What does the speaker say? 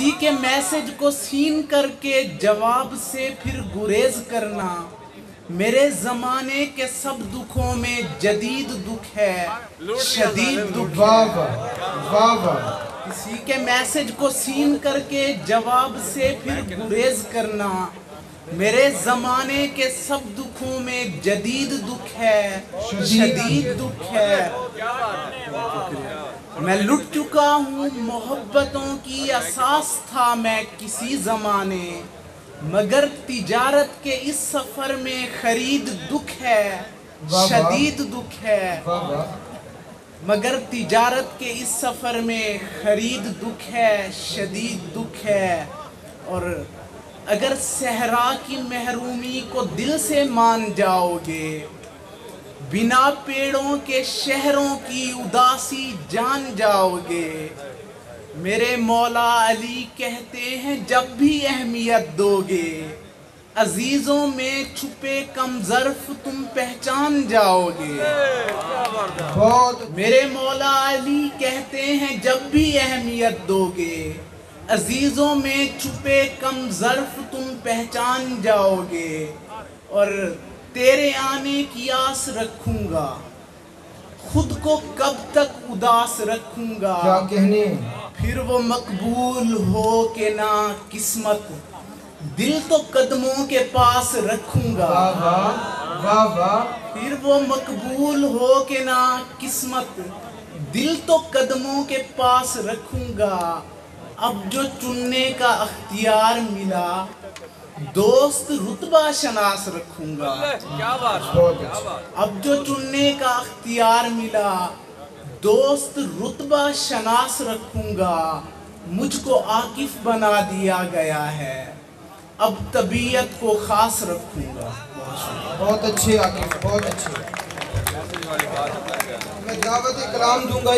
किसी के मैसेज को सीन करके जवाब से फिर गुरेज करना मेरे जमाने के सब दुखों में जदीद दुख है, शदीद दुख है। किसी के मैसेज को सीन करके जवाब से फिर गुरेज करना मेरे जमाने के सब दुखों में जदीद दुख है, शदीद दुख है। मैं लुट चुका हूँ मोहब्बतों की असास था मैं किसी जमाने, मगर तिजारत के इस सफर में खरीद दुख है, शदीद दुख है। मगर तिजारत के इस सफर में खरीद दुख है, शदीद दुख है। और अगर सहरा की महरूमी को दिल से मान जाओगे, बिना पेड़ों के शहरों की उदासी जान जाओगे। मेरे मौला अली कहते हैं जब भी अहमियत दोगे, अजीजों में छुपे कम ज़र्फ तुम पहचान जाओगे। मेरे मौला अली कहते हैं जब भी अहमियत दोगे, अजीजों में छुपे कम ज़र्फ तुम पहचान जाओगे। और तेरे आने की आस रखूंगा, खुद को कब तक उदास रखूंगा। क्या कहने फिर वो मकबूल हो के ना किस्मत, दिल तो कदमों के पास रखूंगा। वाह वाह। फिर वो मकबूल हो के ना किस्मत, दिल तो कदमों के पास रखूंगा। अब जो चुनने का अख्तियार मिला, दोस्त रुतबा शनास रखूंगा। क्या बात। अब जो चुनने का अख्तियार मिला, दोस्त रुतबा शनास रखूंगा। मुझको आकिफ बना दिया गया है, अब तबीयत को खास रखूंगा। बहुत अच्छे आकिफ, बहुत अच्छे। मैं दावत कलाम दूंगा।